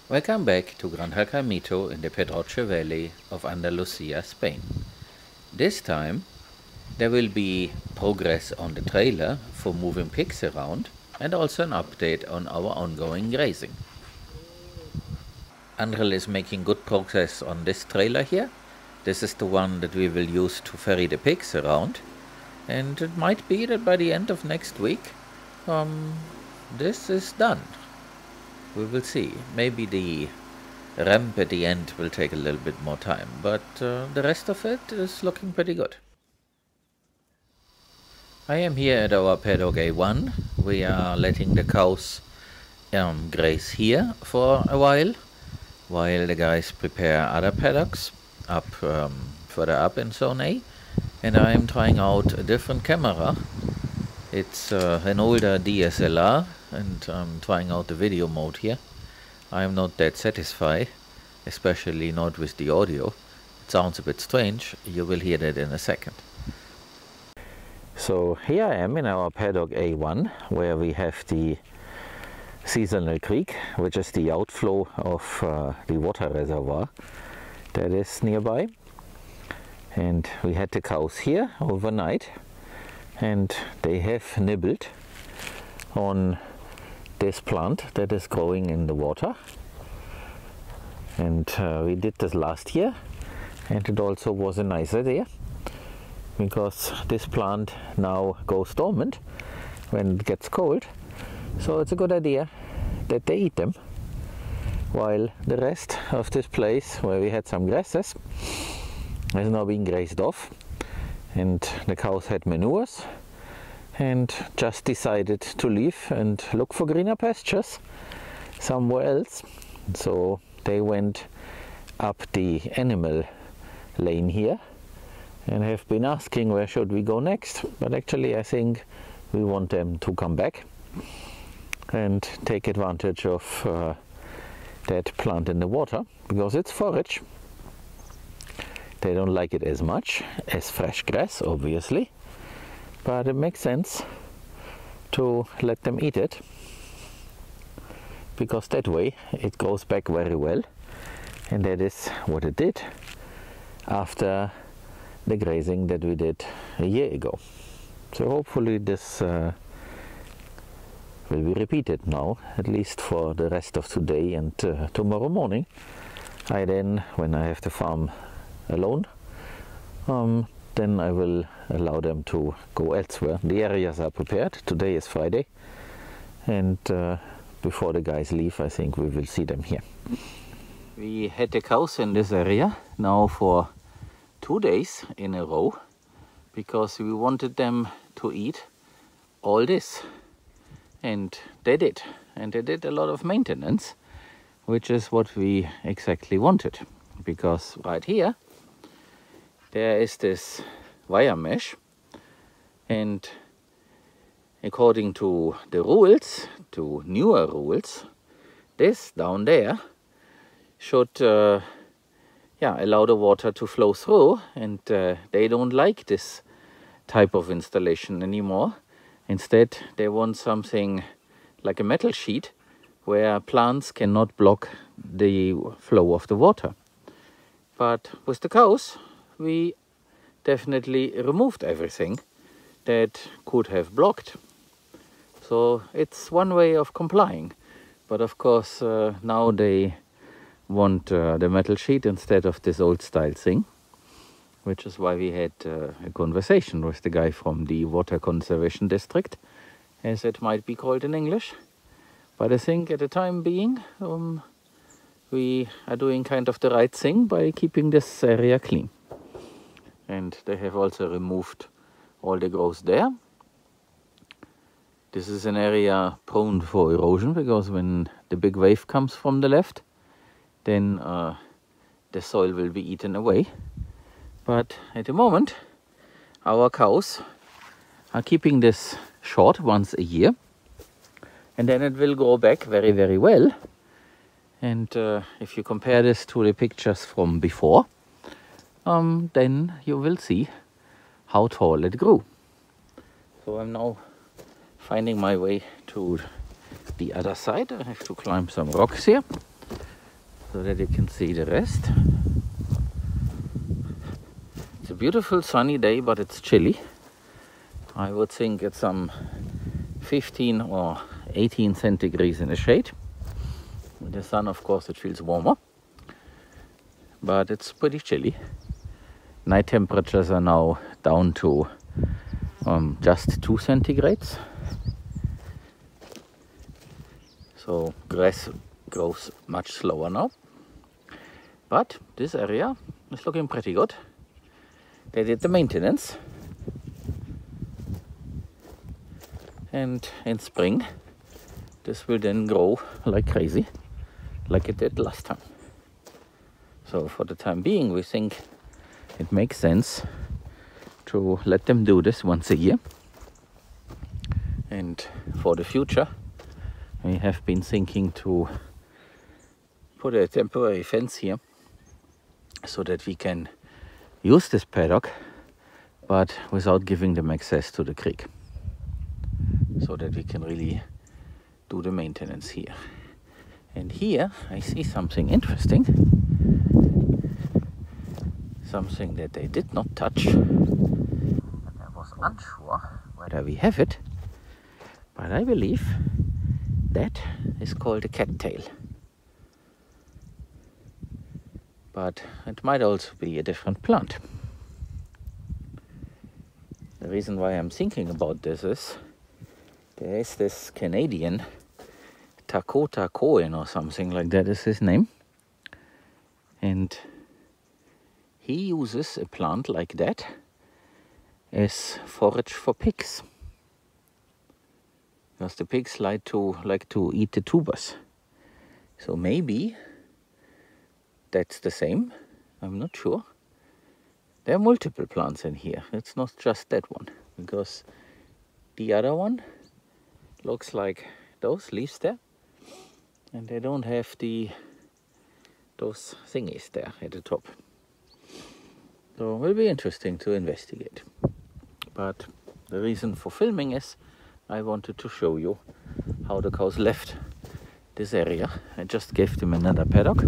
Welcome back to Granja Caimito in the Pedroche Valley of Andalusia, Spain. This time there will be progress on the trailer for moving pigs around and also an update on our ongoing grazing. Angel is making good progress on this trailer here. This is the one that we will use to ferry the pigs around, and it might be that by the end of next week this is done. We will see. Maybe the ramp at the end will take a little bit more time, but the rest of it is looking pretty good. I am here at our paddock A1. We are letting the cows graze here for a while the guys prepare other paddocks up further up in Zone A, and I am trying out a different camera. It's an older DSLR, and I'm trying out the video mode here. I'm not that satisfied, especially not with the audio. It sounds a bit strange. You will hear that in a second. So here I am in our paddock A1, where we have the seasonal creek, which is the outflow of the water reservoir that is nearby. And we had the cows here overnight, and they have nibbled on this plant that is growing in the water. And we did this last year, and it also was a nice idea, because this plant now goes dormant when it gets cold. So it's a good idea that they eat them, while the rest of this place, where we had some grasses, has now been grazed off, and the cows had manures and just decided to leave and look for greener pastures somewhere else. So they went up the animal lane here and have been asking where should we go next. But actually I think we want them to come back and take advantage of that plant in the water, because it's forage. They don't like it as much as fresh grass, obviously, but it makes sense to let them eat it, because that way it goes back very well, and that is what it did after the grazing that we did a year ago. So hopefully this will be repeated now, at least for the rest of today and tomorrow morning. Then, when I have the farm alone, then I will allow them to go elsewhere. The areas are prepared. Today is Friday, and before the guys leave, I think we will see them here. We had the cows in this area now for 2 days in a row, because we wanted them to eat all this, and they did. And they did a lot of maintenance, which is what we exactly wanted, because right here there is this wire mesh, and according to the rules, to newer rules, this down there should allow the water to flow through, and they don't like this type of installation anymore. Instead, they want something like a metal sheet where plants cannot block the flow of the water. But with the cows, we definitely removed everything that could have blocked. So it's one way of complying. But of course, now they want the metal sheet instead of this old style thing, which is why we had a conversation with the guy from the Water Conservation District, as it might be called in English. But I think at the time being, we are doing kind of the right thing by keeping this area clean. And they have also removed all the growth there. This is an area prone for erosion, because when the big wave comes from the left, then the soil will be eaten away. But at the moment, our cows are keeping this short once a year, and then it will grow back very, very well. And if you compare this to the pictures from before, then you will see how tall it grew. So I'm now finding my way to the other side. I have to climb some rocks here, so that you can see the rest. It's a beautiful sunny day, but it's chilly. I would think it's some 15 or 18 centigrades in the shade. With the sun, of course, it feels warmer, but it's pretty chilly. Night temperatures are now down to just 2 centigrades. So grass grows much slower now. But this area is looking pretty good. They did the maintenance. And in spring, this will then grow like crazy, like it did last time. So for the time being, we think it makes sense to let them do this once a year. And for the future, we have been thinking to put a temporary fence here so that we can use this paddock, but without giving them access to the creek, so that we can really do the maintenance here. And here I see something interesting, something that they did not touch. And I was unsure whether we have it, but I believe that is called a cattail. But it might also be a different plant. The reason why I'm thinking about this is there is this Canadian, Dakota Cohen or something like that is his name. And he uses a plant like that as forage for pigs. Because the pigs like to eat the tubers. So maybe that's the same. I'm not sure. There are multiple plants in here. It's not just that one. Because the other one looks like those leaves there. And they don't have those thingies there at the top. So it will be interesting to investigate. But the reason for filming is I wanted to show you how the cows left this area. I just gave them another paddock.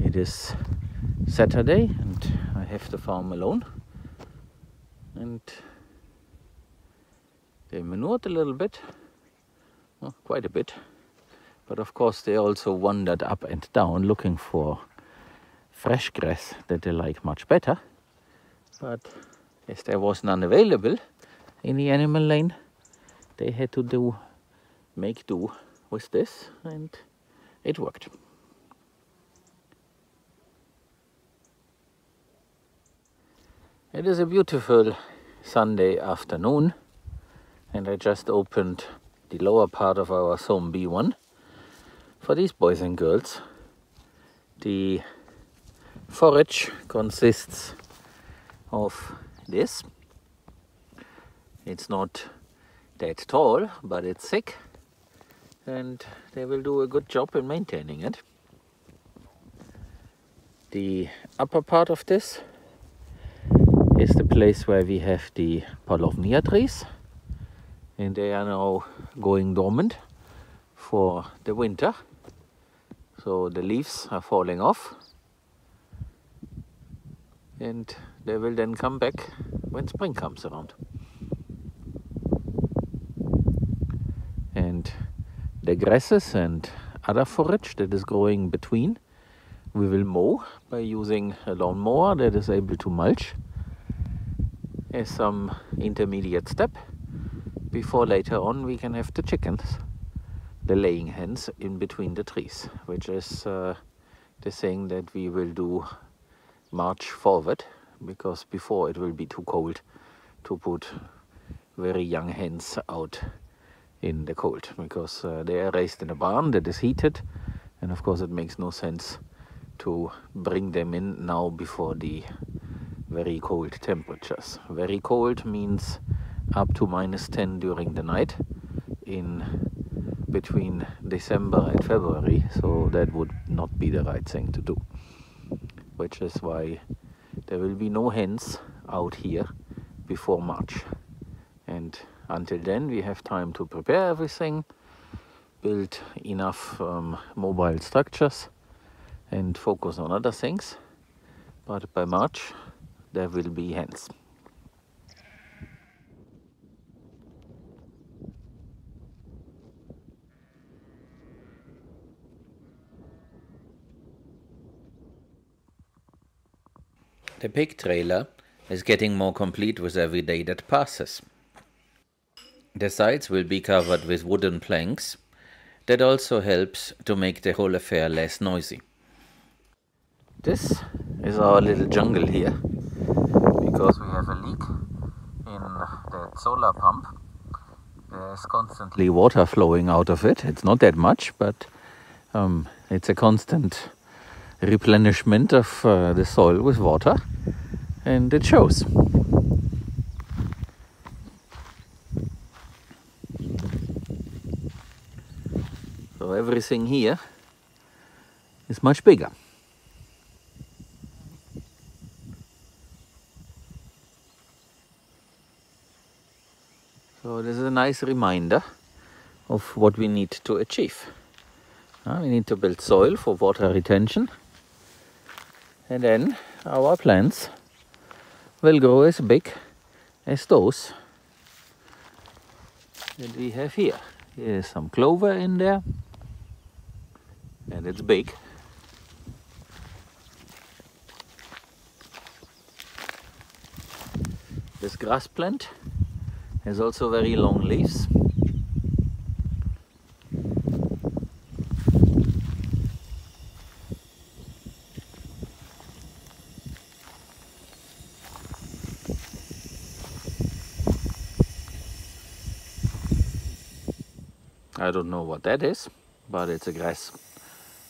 It is Saturday and I have the farm alone. And they manured a little bit, well, quite a bit. But of course they also wandered up and down looking for fresh grass that they like much better. But as there was none available in the animal lane, they had to make do with this, and it worked. It is a beautiful Sunday afternoon, and I just opened the lower part of our Zone B1 for these boys and girls. The forage consists of this. It's not that tall, but it's thick, and they will do a good job in maintaining it. The upper part of this is the place where we have the palovnia trees, and they are now going dormant for the winter. So the leaves are falling off, and they will then come back when spring comes around. And the grasses and other forage that is growing between, we will mow by using a lawnmower that is able to mulch as some intermediate step before later on we can have the chickens, the laying hens in between the trees, which is the thing that we will do March forward, because before it will be too cold to put very young hens out in the cold, because they are raised in a barn that is heated, and of course it makes no sense to bring them in now before the very cold temperatures. Very cold means up to -10 during the night in between December and February, so that would not be the right thing to do, which is why there will be no hens out here before March. And until then we have time to prepare everything, build enough mobile structures and focus on other things, but by March there will be hens. The pig trailer is getting more complete with every day that passes. The sides will be covered with wooden planks. That also helps to make the whole affair less noisy. This is our little jungle here, because we have a leak in the solar pump. There's constantly water flowing out of it. It's not that much, but it's a constant replenishment of the soil with water, and it shows. So everything here is much bigger. So this is a nice reminder of what we need to achieve. We need to build soil for water retention, and then our plants will grow as big as those that we have here. Here's some clover in there, and it's big. This grass plant has also very long leaves. I don't know what that is, but it's a grass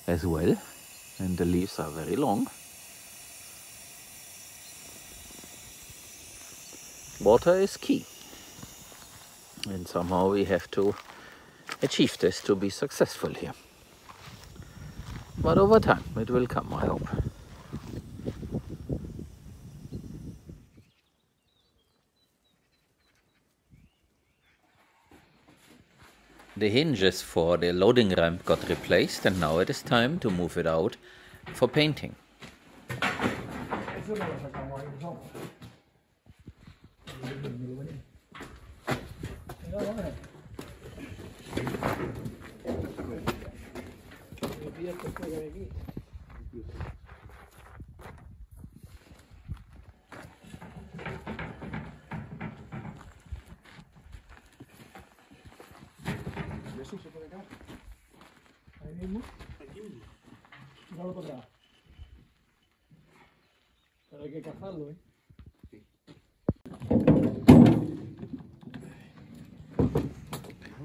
as well, and the leaves are very long. Water is key, and somehow we have to achieve this to be successful here. But over time it will come, I hope. The hinges for the loading ramp got replaced, and now it is time to move it out for painting. Eso se puede caer. Ahí mismo. Aquí mismo. Tíralo para atrás. Pero hay que cazarlo, ¿eh? Sí.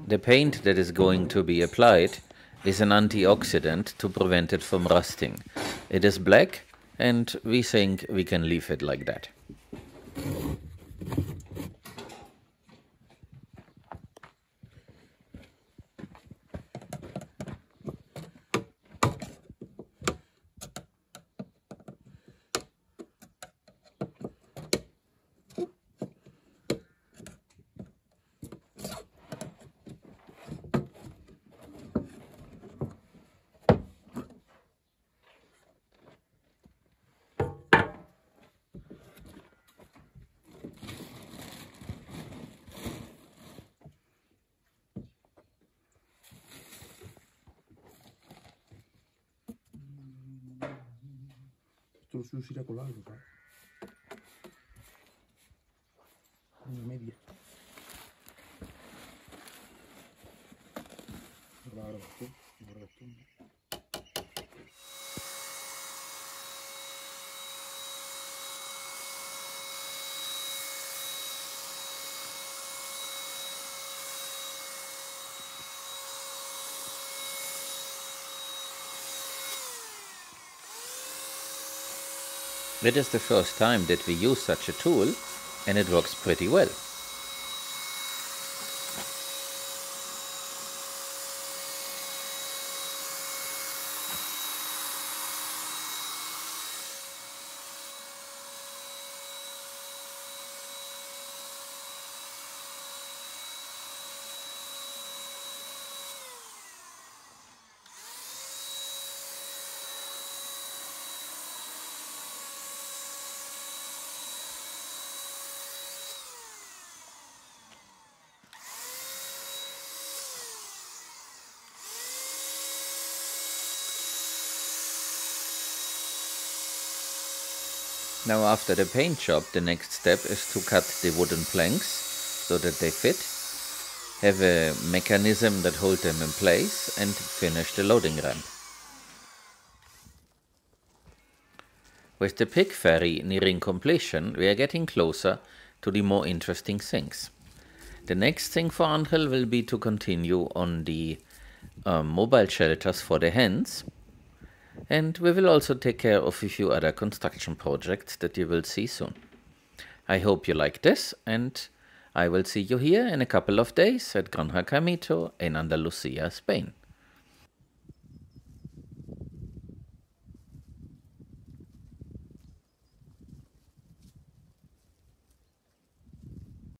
The paint that is going to be applied is an antioxidant to prevent it from rusting. It is black, and we think we can leave it like that. Esto lo suyo irá colado, ¿sabes? Una media. Raro, ¿sí? It is the first time that we use such a tool, and it works pretty well. Now after the paint job, the next step is to cut the wooden planks so that they fit, have a mechanism that holds them in place, and finish the loading ramp. With the pig ferry nearing completion, we are getting closer to the more interesting things. The next thing for Angel will be to continue on the mobile shelters for the hens, and we will also take care of a few other construction projects that you will see soon. I hope you like this, and I will see you here in a couple of days at Granja Caimito in Andalusia, Spain.